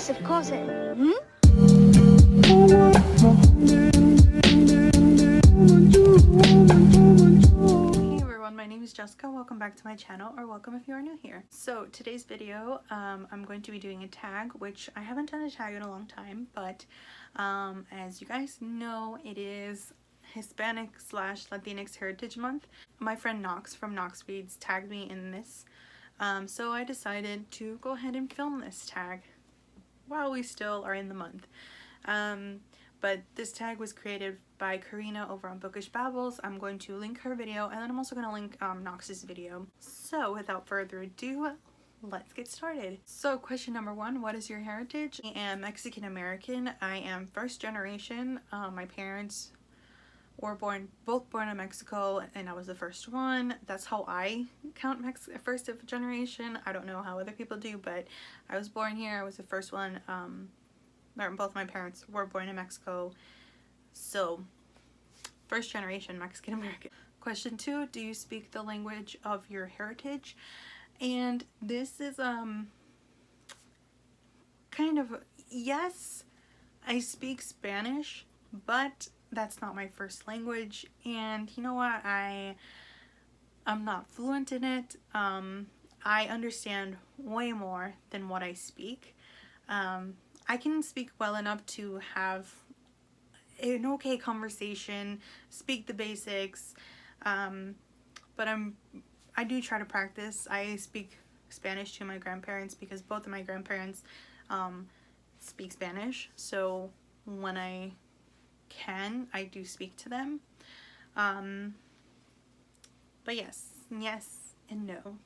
queste cose. Hm? Hey everyone, my name is Jessica. Welcome back to my channel, or welcome if you are new here. So today's video, I'm going to be doing a tag, which I haven't done a tag in a long time, but as you guys know, it is Hispanic / Latinx Heritage Month. My friend Knox from Knox Reads tagged me in this, so I decided to go ahead and film this tag while we still are in the month. But this tag was created by Karina over on Bookish Babbles. I'm going to link her video, and then I'm also going to link Knox's video. So without further ado, let's get started. So question number one, what is your heritage? I am Mexican American. I am first generation. My parents were both born in Mexico, and I was the first one. That's how I count first generation. I don't know how other people do, but I was born here. I was the first one. Both my parents were born in Mexico, so first generation Mexican American. Question two, do you speak the language of your heritage? And this is kind of, yes, I speak Spanish, but that's not my first language, and you know what, I'm not fluent in it. I understand way more than what I speak. I can speak well enough to have an okay conversation, speak the basics, but I do try to practice. I speak Spanish to my grandparents because both of my grandparents speak Spanish, so when I can, I do speak to them. But yes and no.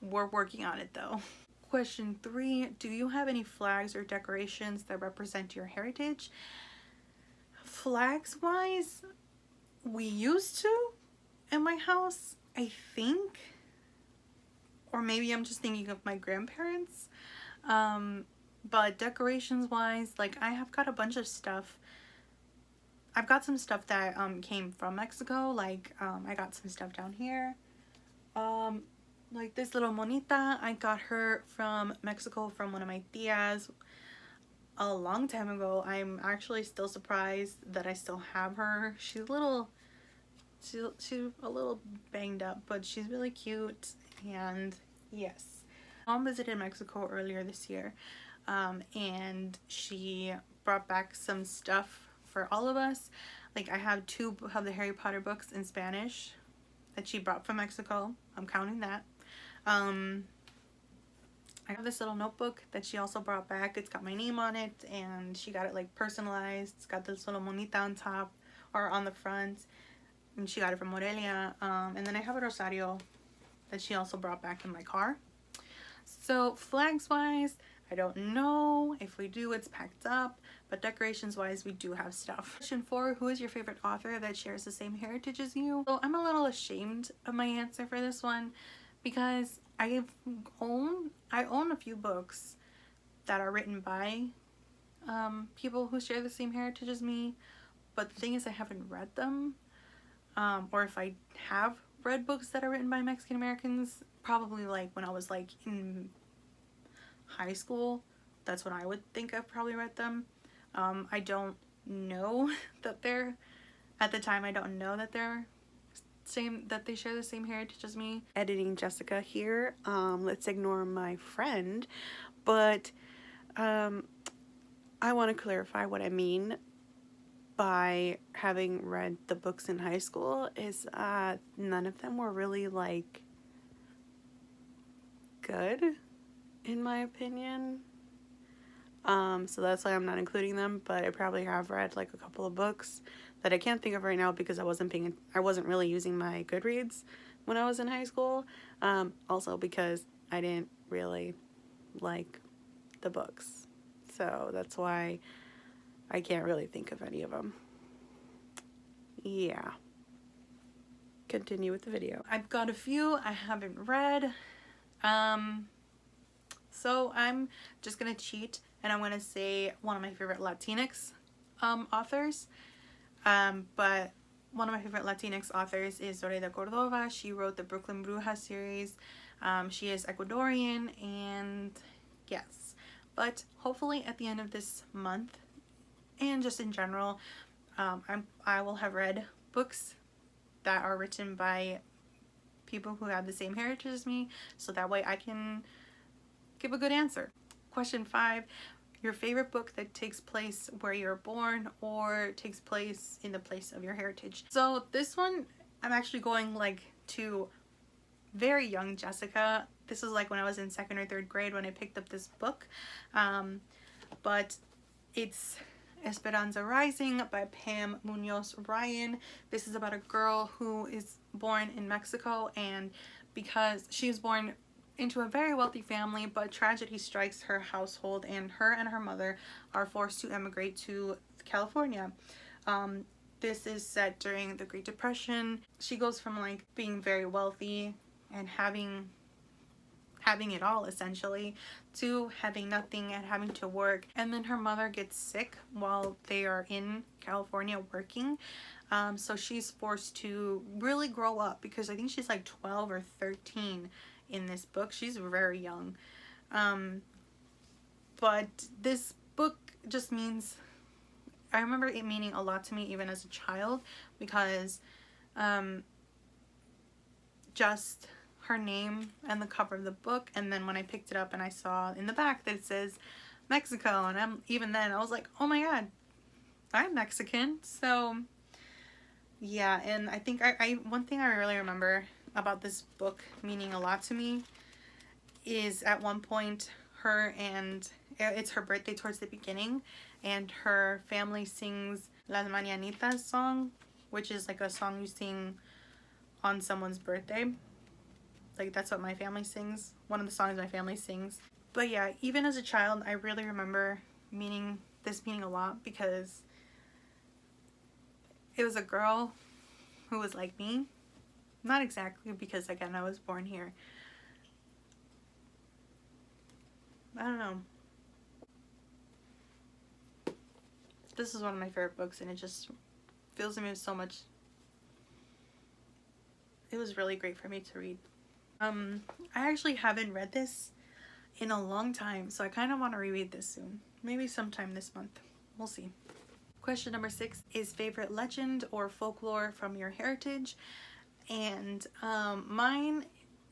We're working on it though. Question three, do you have any flags or decorations that represent your heritage? Flags wise, we used to in my house, I think. Or maybe I'm just thinking of my grandparents. But decorations wise, like I have got a bunch of stuff. I've got some stuff that came from Mexico, like I got some stuff down here. Like this little monita, I got her from Mexico from one of my tias a long time ago. I'm actually still surprised that I still have her. She's a little banged up, but she's really cute. And yes, Mom visited Mexico earlier this year, and she brought back some stuff for all of us. Like I have two of the Harry Potter books in Spanish that she brought from Mexico. I'm counting that. I have this little notebook that she also brought back. It's got my name on it, and she got it like personalized. It's got this little monita on top or on the front, and she got it from Morelia. And then I have a rosario that she also brought back in my car. So flags wise, I don't know if we do, it's packed up, but decorations wise, we do have stuff. Question four, who is your favorite author that shares the same heritage as you? So I'm a little ashamed of my answer for this one because I own a few books that are written by people who share the same heritage as me, but the thing is I haven't read them, or if I have read books that are written by Mexican Americans, probably like when I was like in high school, that's when I would think I've probably read them. I don't know that they're, at the time I don't know that they share the same heritage as me. Editing Jessica here. Let's ignore my friend, but I want to clarify what I mean by having read the books in high school is none of them were really like good in my opinion. So that's why I'm not including them, but I probably have read like a couple of books that I can't think of right now because I wasn't really using my Goodreads when I was in high school. Also because I didn't really like the books. So that's why I can't really think of any of them. Yeah. Continue with the video. I've got a few I haven't read. So I'm just gonna cheat and I'm gonna say one of my favorite Latinx authors. But one of my favorite Latinx authors is Zoraida Cordova. She wrote the Brooklyn Brujas series. She is Ecuadorian, and yes, But hopefully at the end of this month, and just in general, I will have read books that are written by people who have the same heritage as me, so that way I can give a good answer. Question 5, your favorite book that takes place where you're born or takes place in the place of your heritage. So this one, I'm actually going like to very young Jessica. This was like when I was in 2nd or 3rd grade when I picked up this book. But it's Esperanza Rising by Pam Munoz Ryan. This is about a girl who is born in Mexico, and because she was born into a very wealthy family, but tragedy strikes her household and her mother are forced to emigrate to California. This is set during the Great Depression. She goes from like being very wealthy and having it all essentially, to having nothing and having to work. And then her mother gets sick while they are in California working. So she's forced to really grow up, because I think she's like 12 or 13 in this book. She's very young. But this book just means, I remember it meaning a lot to me even as a child, because just her name and the cover of the book, and then when I picked it up and I saw in the back that it says Mexico, and even then I was like, oh my god, I'm Mexican. So yeah, and I think I one thing I really remember about this book meaning a lot to me is at one point it's her birthday towards the beginning, and her family sings Las Mañanitas song, which is like a song you sing on someone's birthday. Like, that's what my family sings. One of the songs my family sings. But yeah, even as a child, I really remember this meaning a lot, because it was a girl who was like me. Not exactly, because again, I was born here. I don't know. This is one of my favorite books, and it just fills me with so much. It was really great for me to read. I actually haven't read this in a long time, so I kind of want to reread this soon. Maybe sometime this month. We'll see. Question number 6 is favorite legend or folklore from your heritage. And mine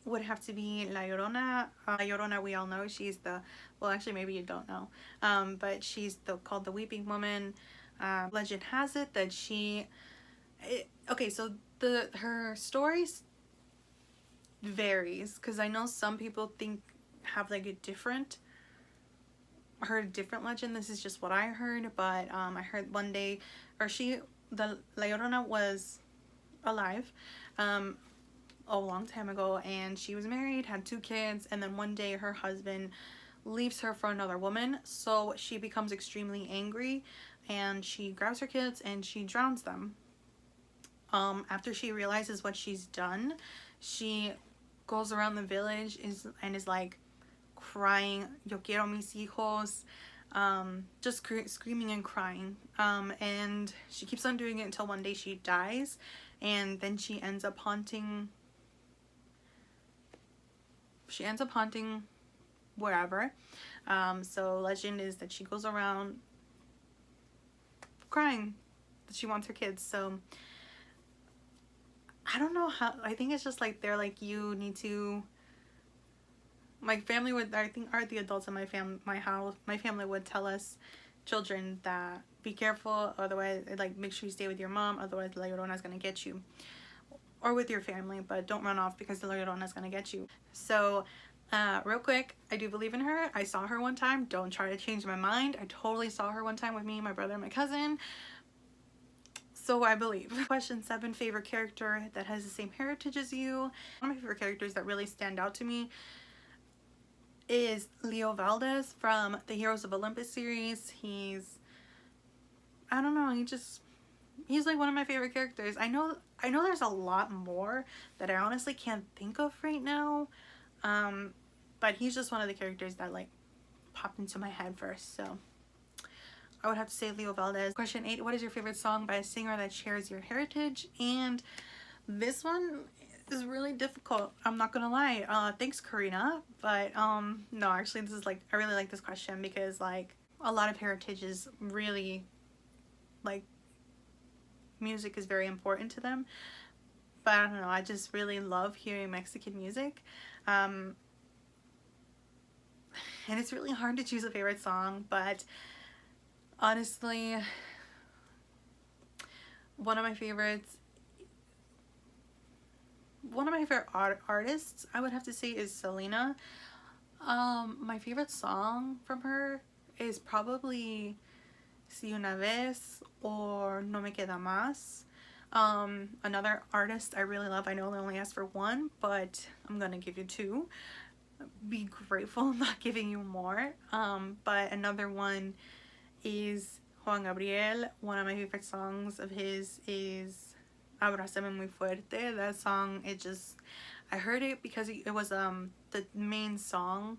would have to be La Llorona. La Llorona, we all know, she's the, well, actually maybe you don't know, but she's called the Weeping Woman. Legend has it that okay, so her stories varies, because I know some people have like a different legend. This is just what I heard, but I heard one day, the La Llorona was alive a long time ago, and she was married, had 2 kids, and then one day her husband leaves her for another woman, so she becomes extremely angry and she grabs her kids and she drowns them. After she realizes what she's done, she goes around the village and is like crying, yo quiero mis hijos, just screaming and crying, and she keeps on doing it until one day she dies, and then she ends up haunting wherever. So legend is that she goes around crying that she wants her kids. So I don't know how, I think it's just like they're like, you need to, my family would, I think are the adults in my family would tell us children that be careful, otherwise, like, make sure you stay with your mom, otherwise La Llorona is gonna get you, or with your family, but don't run off because the La Llorona is gonna get you. So real quick, I do believe in her. I saw her one time. Don't try to change my mind. I totally saw her one time with me, my brother, and my cousin. So I believe. Question 7, favorite character that has the same heritage as you. One of my favorite characters that really stand out to me is Leo Valdez from the Heroes of Olympus series. I don't know, he's like one of my favorite characters. I know there's a lot more that I honestly can't think of right now. But he's just one of the characters that like popped into my head first, so I would have to say Leo Valdez. Question 8, what is your favorite song by a singer that shares your heritage? And this one is really difficult. I'm not gonna lie. Thanks, Karina. But no, actually, this is like, I really like this question because like a lot of heritage is really like, music is very important to them. But I don't know, I just really love hearing Mexican music. And it's really hard to choose a favorite song, but honestly, one of my favorites, one of my favorite artists, I would have to say, is Selena. My favorite song from her is probably Si Una Vez or No Me Queda Más. Another artist I really love, I know I only asked for one, but I'm gonna give you two. Be grateful I'm not giving you more. But another one is Juan Gabriel. One of my favorite songs of his is Abrázame Muy Fuerte. That song, it just, I heard it because it was the main song.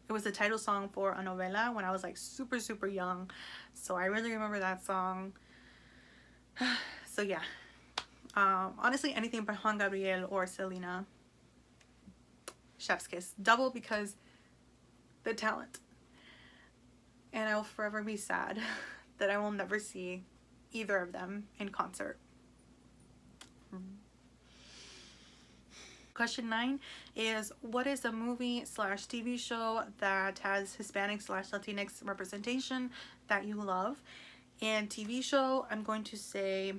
It was the title song for a novela when I was like super, super young. So I really remember that song. So yeah. Honestly, anything by Juan Gabriel or Selena, chef's kiss. Double because the talent. And I will forever be sad that I will never see either of them in concert. Question 9 is, what is a movie slash TV show that has Hispanic slash Latinx representation that you love? And TV show, I'm going to say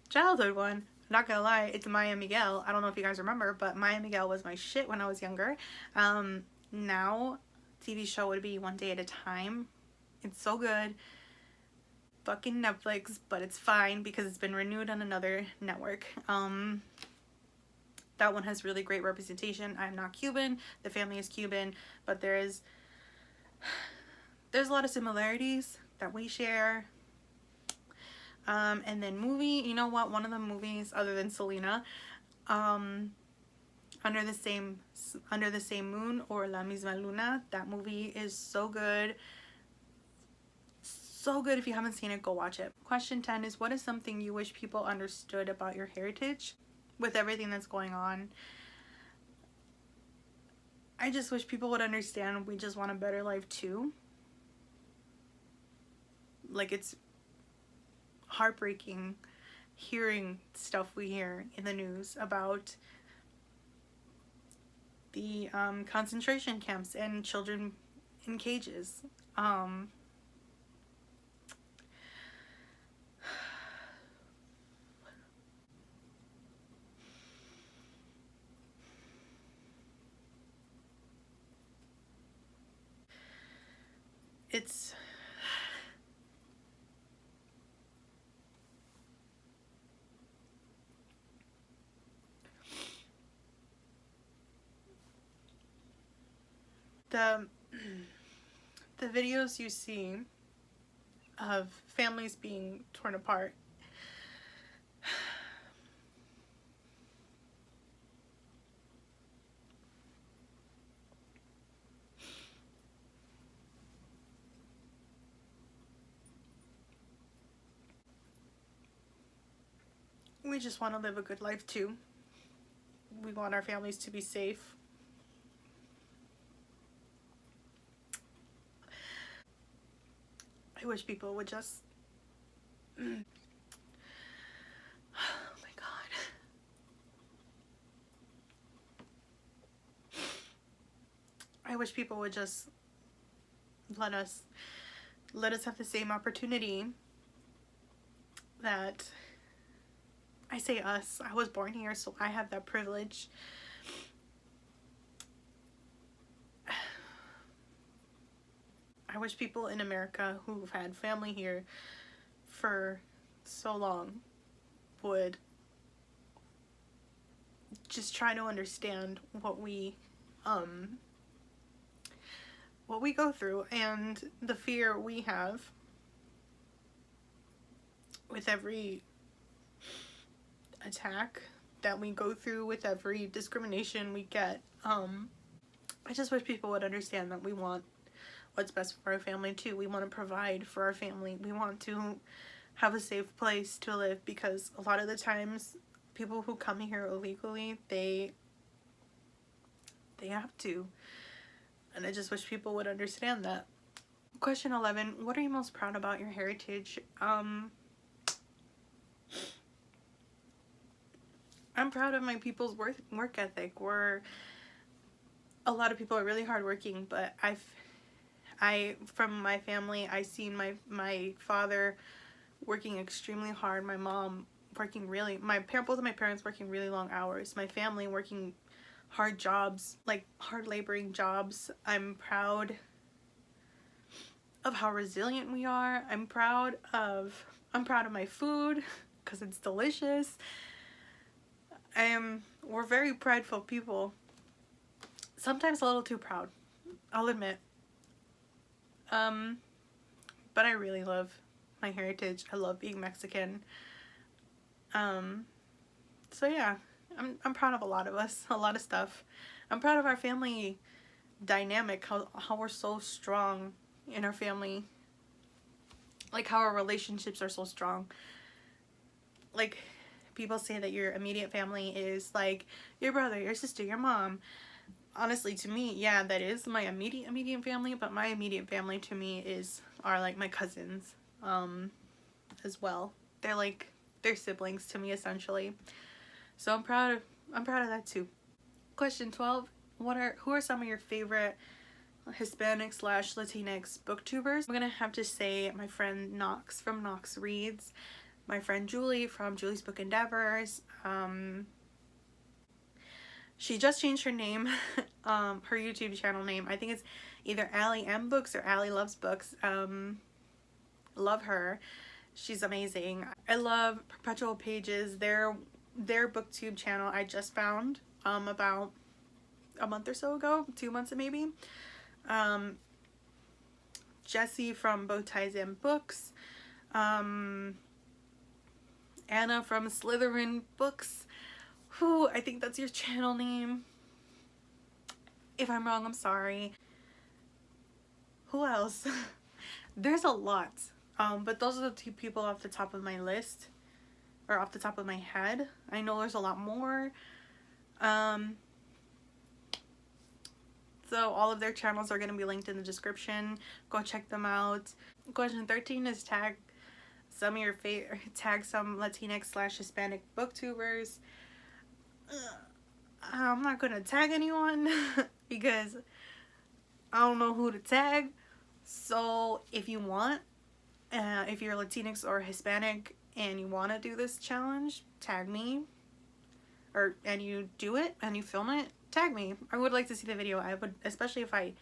childhood one. I'm not gonna lie, it's Maya Miguel. I don't know if you guys remember, but Maya Miguel was my shit when I was younger. Now TV show would be One Day at a Time. It's so good. Fucking Netflix, but it's fine because it's been renewed on another network. That one has really great representation. I'm not Cuban, the family is Cuban, but there's a lot of similarities that we share. And then movie, you know what, one of the movies other than Selena, Under the Same Moon or La Misma Luna, that movie is so good. So good. If you haven't seen it, go watch it. Question 10 is, what is something you wish people understood about your heritage with everything that's going on? I just wish people would understand we just want a better life too. Like, it's heartbreaking hearing stuff we hear in the news about the concentration camps and children in cages. It's the videos you see of families being torn apart, we just want to live a good life too. We want our families to be safe. I wish people would just oh my god. I wish people would just let us have the same opportunity that, I say us, I was born here, so I have that privilege. I wish people in America who've had family here for so long would just try to understand what we go through and the fear we have with every attack that we go through, with every discrimination we get. I just wish people would understand that we want what's best for our family too. We want to provide for our family. We want to have a safe place to live, because a lot of the times people who come here illegally, they have to, and I just wish people would understand that. Question 11, what are you most proud about your heritage? I'm proud of my people's work ethic. A lot of people are really hardworking, but from my family, I seen my father working extremely hard, my mom working both of my parents working really long hours, my family working hard jobs, like hard laboring jobs. I'm proud of how resilient we are. I'm proud of my food because it's delicious. We're very prideful people. Sometimes a little too proud, I'll admit. But I really love my heritage. I love being Mexican. So yeah, I'm proud of a lot of us, a lot of stuff. I'm proud of our family dynamic, how we're so strong in our family. Like how our relationships are so strong. Like people say that your immediate family is like your brother, your sister, your mom. Honestly, to me, yeah, that is my immediate family, but my immediate family to me are like my cousins as well. They're siblings to me essentially. So I'm proud of that too. Question 12, who are some of your favorite Hispanic / Latinx booktubers? I'm gonna have to say my friend Knox from Knox Reads, my friend Julie from Julie's Book Endeavors. She just changed her name, her YouTube channel name. I think it's either Allie M Books or Allie Loves Books. Love her. She's amazing. I love Perpetual Pages. Their booktube channel I just found about a month or so ago, 2 months maybe. Jessie from Bow Ties and Books. Anna from Slytherin Books. Who, I think that's your channel name. If I'm wrong, I'm sorry. Who else? There's a lot. But those are the 2 people off the top of my list, or off the top of my head. I know there's a lot more. So all of their channels are going to be linked in the description. Go check them out. Question 13 is tag some Latinx / Hispanic booktubers. I'm not gonna tag anyone because I don't know who to tag. So if you want, if you're Latinx or Hispanic and you want to do this challenge, tag me. And you do it and you film it, tag me. I would like to see the video. I would, especially if I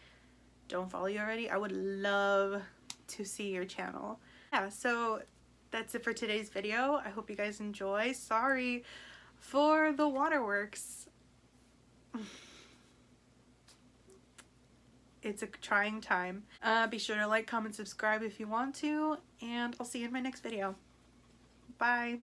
don't follow you already, I would love to see your channel. Yeah, so that's it for today's video. I hope you guys enjoy. Sorry for the waterworks. It's a trying time. Be sure to like, comment, subscribe if you want to, and I'll see you in my next video. Bye.